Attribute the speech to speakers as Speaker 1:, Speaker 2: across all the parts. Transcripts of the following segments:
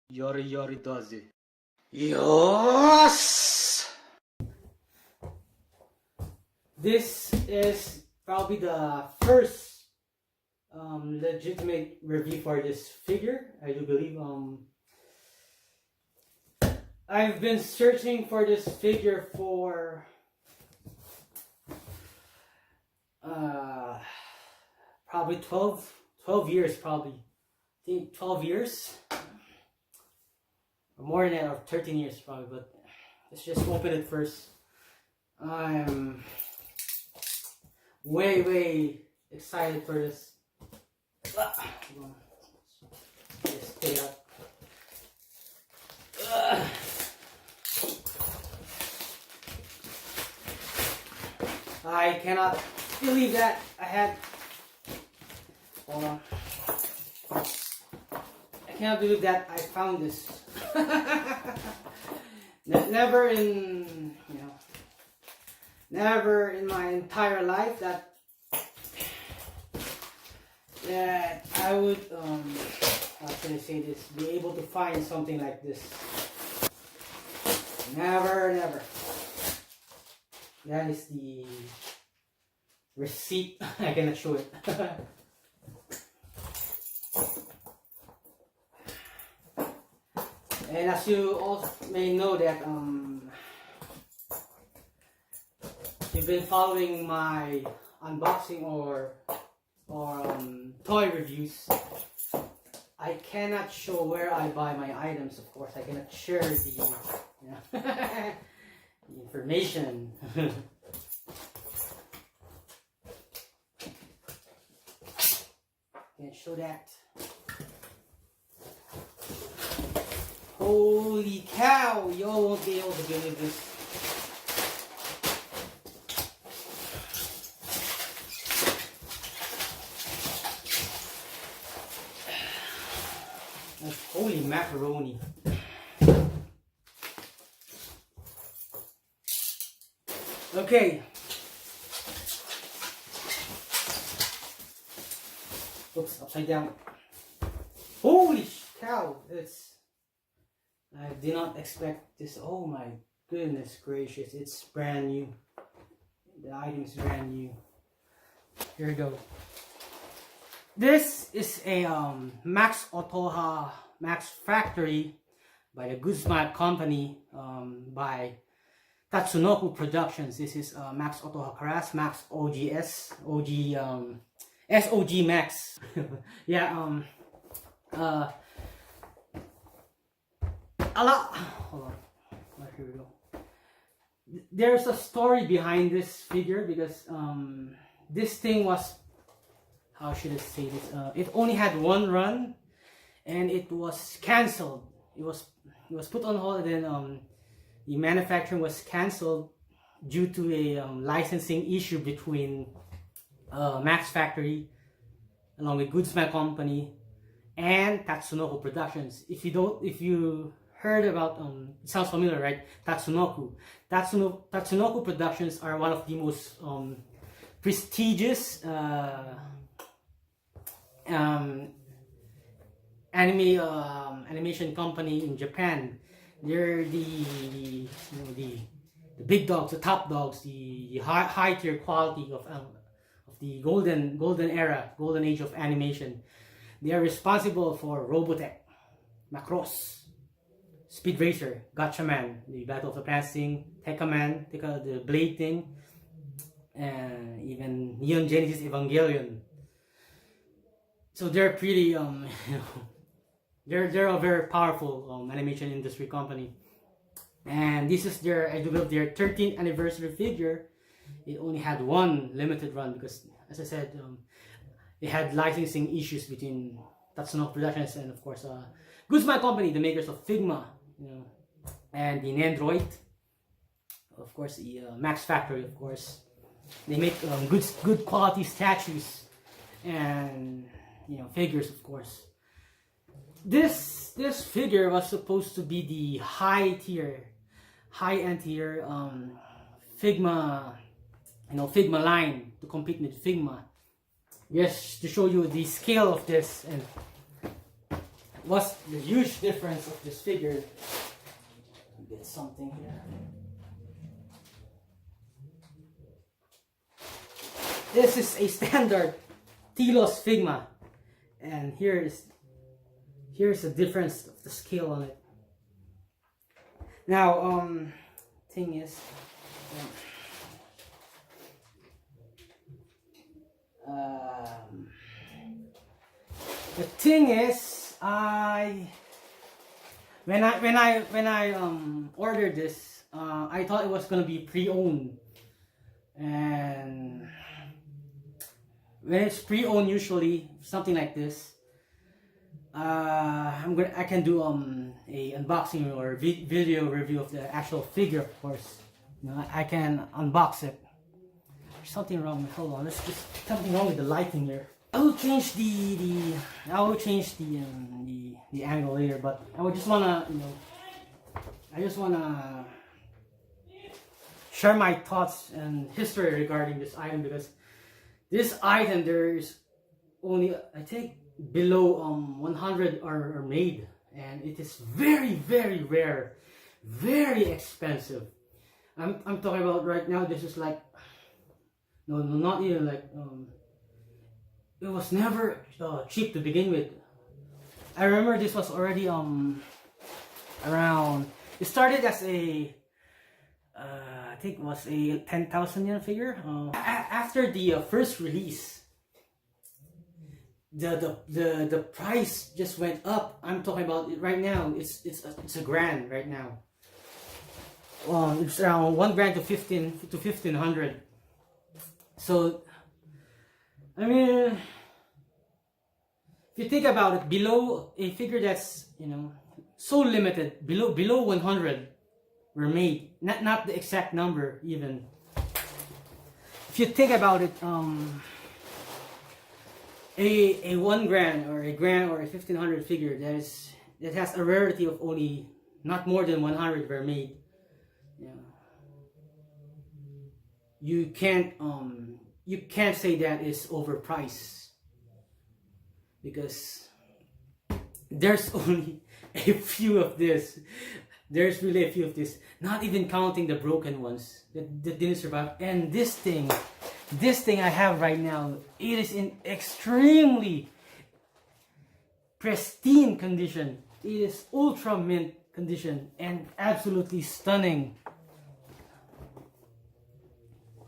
Speaker 1: Yori yori daze. Yes! This is probably the first legitimate review for this figure. I do believe I've been searching for this figure for probably 12 years, probably. I think 12 years. Or more than that, or 13 years probably, but let's just open it first. I'm way excited for this. Just take it out. I cannot believe that I had. Hold on. I cannot believe that I found this. Never in my entire life that I would how can I say this, be able to find something like this. Never. That is the receipt. I cannot show it. And as you all may know that you've been following my unboxing or toy reviews, I cannot show where I buy my items. Of course, I cannot share the the information. Can't show that. Holy cow! Y'all won't be able to believe this. That's holy macaroni. Okay. Oops, upside down. Holy cow! I did not expect this. Oh my goodness gracious, it's brand new. The item is brand new. Here we go. This is a Max Otoha Max Factory by the Guzman Company, by Tatsunoko Productions. This is Max Otoha Karas, Max OGS, SOG Max. Yeah, hold on. Here we go. There's a story behind this figure because this thing was, how should I say this? It only had one run, and it was cancelled. It was put on hold, and then the manufacturing was cancelled due to a licensing issue between Max Factory, along with Guzman Company, and Tatsunoko Productions. If you heard about, it sounds familiar, right? Tatsunoko Productions are one of the most prestigious animation company in Japan. They're the big dogs, the top dogs, the high tier quality of the golden age of animation. They are responsible for Robotech, Macross, Speed Racer, Gatchaman, the Battle of the Planets thing, Tekkaman, the Blade thing, and even Neon Genesis Evangelion. So they're pretty they're a very powerful animation industry company, and this is their 13th anniversary figure. It only had one limited run because, as I said, they had licensing issues between Tatsunoko Productions and, of course, Guzman Company, the makers of Figma, and the Nendroid. Of course, the Max Factory. Of course, they make good quality statues and figures. Of course, this figure was supposed to be the high-end tier Figma, Figma line, to compete with Figma. Just to show you the scale of this, and what's the huge difference of this figure? Get something here. This is a standard Telos Figma, and here's the difference of the scale on it. Now, thing is, the thing is, when I ordered this, I thought it was gonna be pre-owned, and when it's pre-owned, usually something like this, I can do a unboxing or video review of the actual figure, of course. You know, I can unbox it. There's something wrong. Hold on, there's just something wrong with the lighting here. I will change the angle later, but I would just wanna, you know, I just wanna share my thoughts and history regarding this item, because this item, there is only, I think, below 100 are made, and it is very, very rare, very expensive. I'm talking about right now. This is like, no, not even like, it was never cheap to begin with. I remember this was already around, it started as a I think it was a 10,000 yen figure. After the first release, the price just went up. I'm talking about it right now. It's a grand right now. It's around 1 grand to 1500. So, I mean, if you think about it, below a figure that's, you know, so limited, below 100 were made. Not the exact number even. If you think about it, a 1 grand or a 1500 figure that has a rarity of only not more than 100 were made. Yeah. You can't say that is overpriced, because there's only a few of this. There's really a few of this, not even counting the broken ones that didn't survive. And this thing I have right now, it is in extremely pristine condition. It is ultra mint condition and absolutely stunning.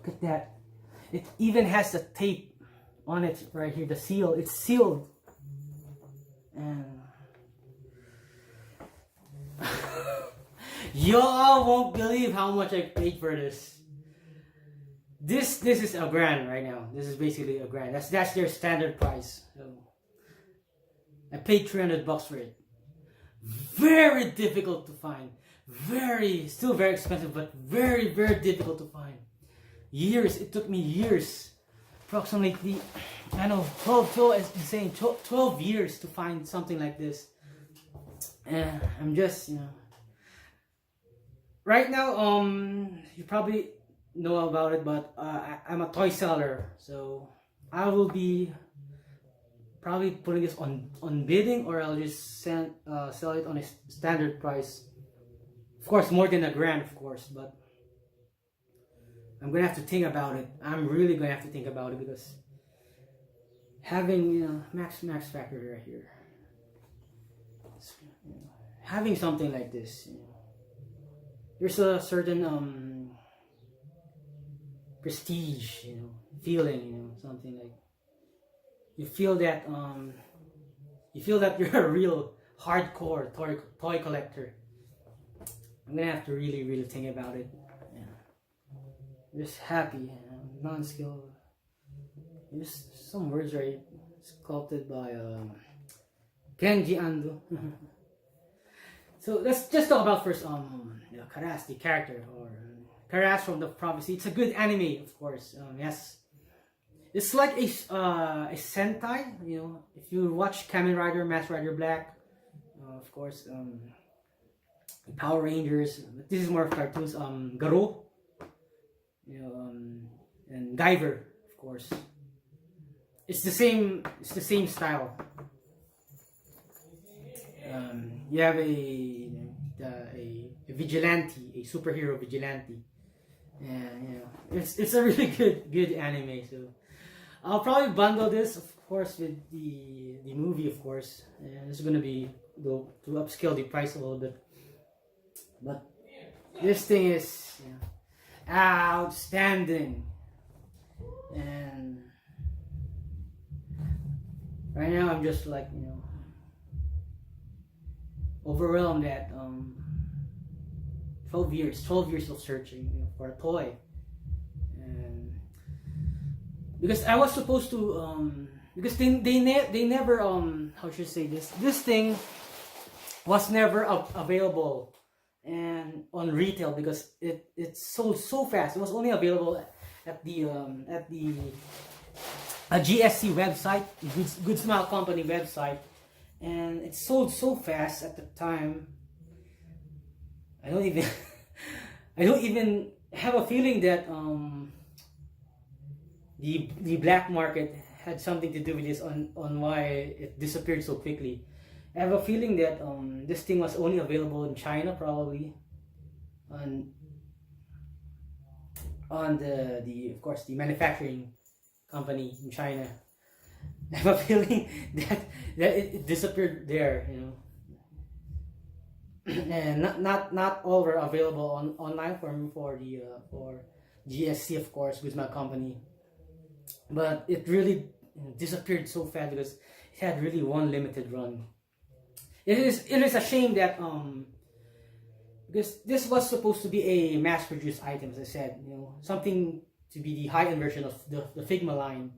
Speaker 1: Look at that. It even has the tape on it right here, the seal. It's sealed. And y'all won't believe how much I paid for this. This is a grand right now. This is basically a grand. That's their standard price. So I paid 300 bucks for it. Very difficult to find. Still very expensive, but very, very difficult to find. It took me years. Approximately, I know, 12 years to find something like this. And I'm just, you know, right now, you probably know about it, but I'm a toy seller, so I will be probably putting this on bidding, or I'll just sell it on a standard price. Of course, more than a grand, of course, but I'm gonna have to think about it. I'm really gonna have to think about it, because having, you know, max factor right here, you know, having something like this, you know, there's a certain prestige, you know, feeling, you know, something like you feel that you're a real hardcore toy collector. I'm gonna have to really think about it. Yeah. Just happy, non-skilled. There's some words right, sculpted by Kenji Ando. So let's just talk about first Rarest, the character, or Rarest from the Prophecy. It's a good anime, of course. Yes, it's like a Sentai. You know, if you watch Kamen Rider, Mask Rider Black, of course, Power Rangers. This is more of cartoons. Garo, you know, and Guyver, of course. It's the same style. you have a vigilante, a superhero vigilante, and it's a really good anime. So I'll probably bundle this, of course, with the movie, of course, and it's gonna be go to upscale the price a little bit, but this thing is outstanding, and right now I'm just like overwhelmed at 12 years of searching for a toy, and because I was supposed to because they never how should I say this thing was never available and on retail, because it sold so fast. It was only available at the GSC website, Good Smile Company website, and it sold so fast at the time. I don't even I don't even have a feeling that the black market had something to do with this on why it disappeared so quickly. I have a feeling that this thing was only available in China, probably on the of course the manufacturing company in China. I have a feeling that it disappeared there, and not all were available online for GSC, of course, with my company, but it really disappeared so fast because it had really one limited run. It is a shame that because this was supposed to be a mass-produced item, as I said, something to be the high-end version of the Figma line,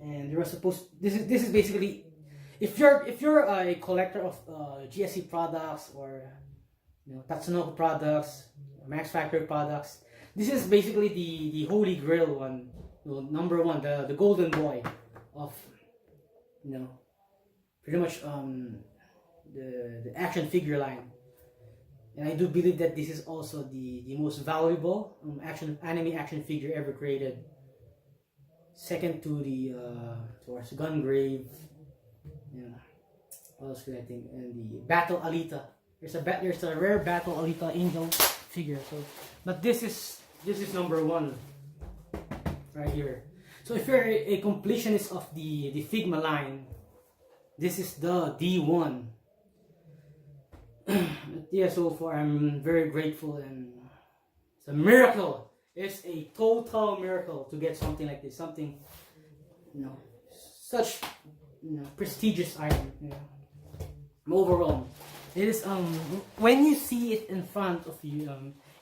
Speaker 1: and there was supposed this is basically if you're a collector of GSC products or Tatsunoko products, Max Factory products, this is basically the holy grail one, number one, the golden boy of pretty much the action figure line. And I do believe that this is also the most valuable anime action figure ever created, second to the towards Gungrave. What else could I think? And the Battle Alita. There's a rare Battle Alita Angel figure. So, but this is number one right here. So if you're a completionist of the Figma line, this is the D1. Yeah, so far I'm very grateful, and it's a miracle. It's a total miracle to get something like this, something such prestigious item. I'm overwhelmed. It is when you see it in front of you,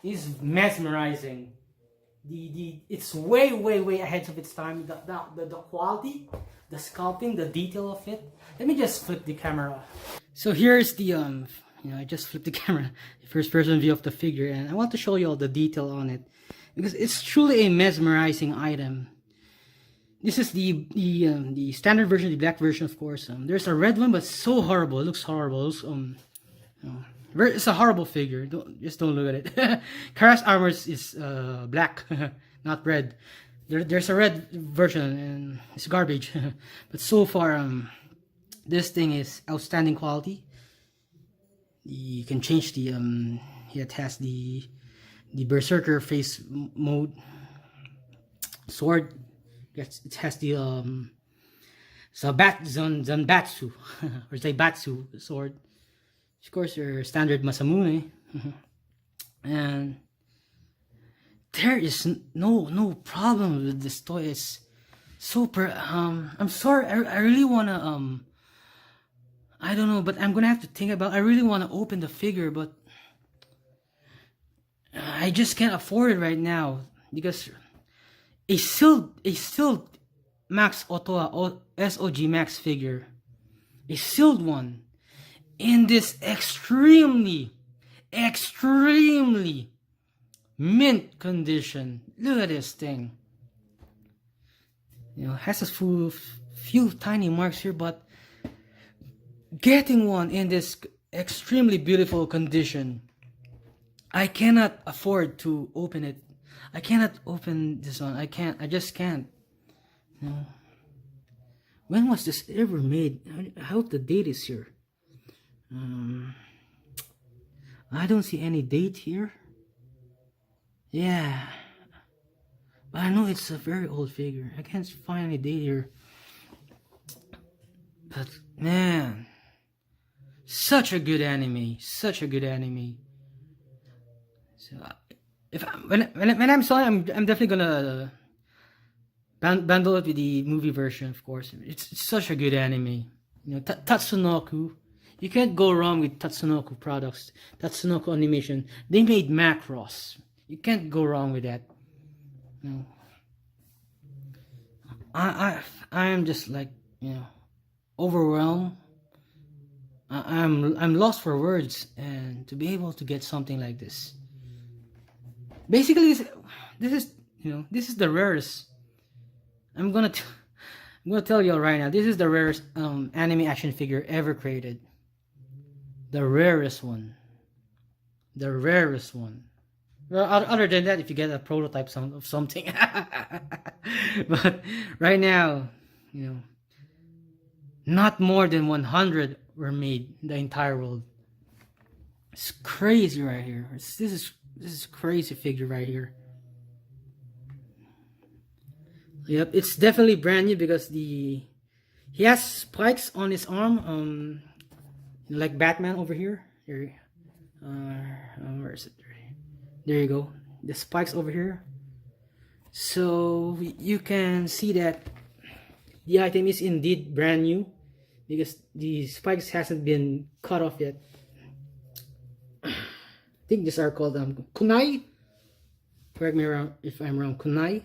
Speaker 1: it is mesmerizing. It's way ahead of its time. The quality, the sculpting, the detail of it. Let me just flip the camera. So here's the I just flipped the camera, the first person view of the figure, and I want to show you all the detail on it because it's truly a mesmerizing item. This is the standard version, the black version, of course. There's a red one, but so horrible. It looks horrible. It's a horrible figure. Don't look at it. Kara's armor is black, not red. There's a red version, and it's garbage. But so far, this thing is outstanding quality. You can change the it has the berserker face mode. Sword, it has the Zanbatsu or Zaibatsu sword. Of course, your standard Masamune, and there is no problem with this toy. It's super. I'm sorry. I really wanna I don't know, but I'm gonna have to think about. I really want to open the figure, but I just can't afford it right now because a sealed Max Otoha SOG Max figure, a sealed one, in this extremely mint condition. Look at this thing. Has a few tiny marks here, but getting one in this extremely beautiful condition, I cannot afford to open it. I cannot open this one. I just can't. When was this ever made? I hope the date is here. I don't see any date here. Yeah, but I know it's a very old figure. I can't find any date here. But man, such a good anime. Such a good anime. So if when I'm selling, I'm definitely gonna bundle it with the movie version, of course. It's such a good anime. You know, Tatsunoko. You can't go wrong with Tatsunoko products. Tatsunoko Animation. They made Macross. You can't go wrong with that. You know, I am just like, you know, overwhelmed. I'm lost for words, and to be able to get something like this. Basically, this is, you know, this is the rarest. I'm gonna tell you all right now. This is the rarest anime action figure ever created. The rarest one. The rarest one. Well, other than that, if you get a prototype of something. But right now, you know, not more than 100 were made in the entire world. It's crazy right here. This is crazy figure right here. Yep, it's definitely brand new because he has spikes on his arm, like Batman over here. Here, where is it? There you go. The spikes over here. So you can see that the item is indeed brand new because the spikes hasn't been cut off yet. I think these are called kunai. Correct me if I'm wrong. Kunai.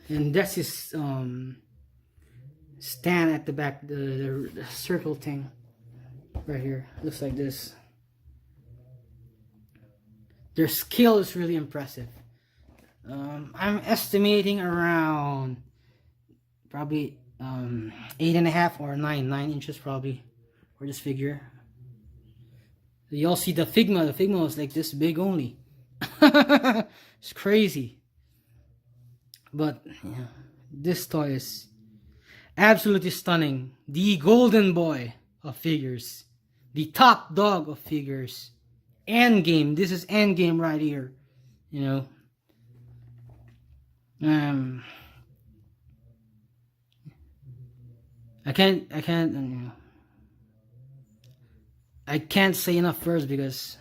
Speaker 1: And that's his stand at the back, the circle thing right here. Looks like this. Their skill is really impressive. I'm estimating around probably 8.5 or 9 inches probably for this figure. You all see the Figma. The Figma was like this big only. It's crazy. But yeah, this toy is absolutely stunning. The golden boy of figures. The top dog of figures. Endgame. This is Endgame right here. You know. I can't say enough words because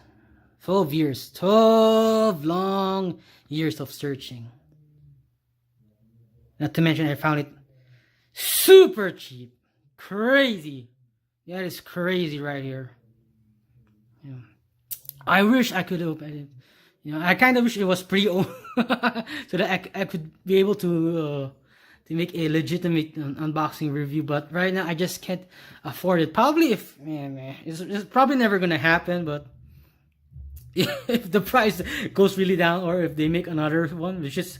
Speaker 1: 12 long years of searching. Not to mention I found it super cheap. Crazy. That is crazy right here. Yeah. I wish I could open it. You know, I kind of wish it was pre-owned so that I could be able to make a legitimate unboxing review. But right now I just can't afford it. Probably it's probably never gonna happen. But if the price goes really down, or if they make another one, which is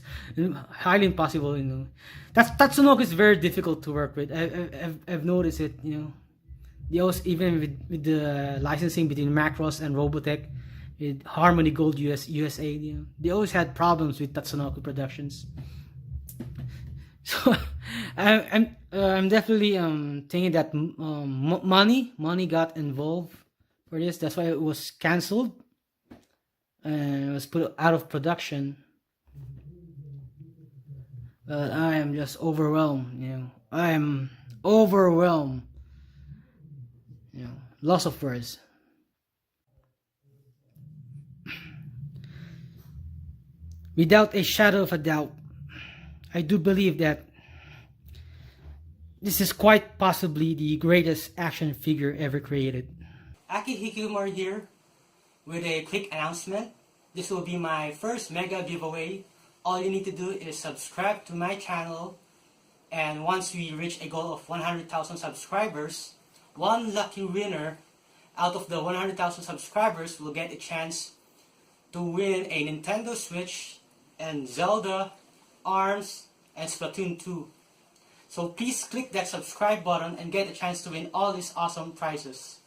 Speaker 1: highly impossible, you know, Tatsunoko is very difficult to work with. I've noticed it. You know, they always, even with the licensing between Macross and Robotech, with Harmony Gold USA, you know, they always had problems with Tatsunoko Productions. So I'm definitely thinking that money got involved for this. That's why it was cancelled and it was put out of production. But I am just overwhelmed. You know, I am overwhelmed. You know, loss of words. Without a shadow of a doubt, I do believe that this is quite possibly the greatest action figure ever created. Aki Hikikomori here with a quick announcement. This will be my first mega giveaway. All you need to do is subscribe to my channel, and once we reach a goal of 100,000 subscribers, one lucky winner out of the 100,000 subscribers will get a chance to win a Nintendo Switch and Zelda, ARMS, and Splatoon 2. So please click that subscribe button and get a chance to win all these awesome prizes.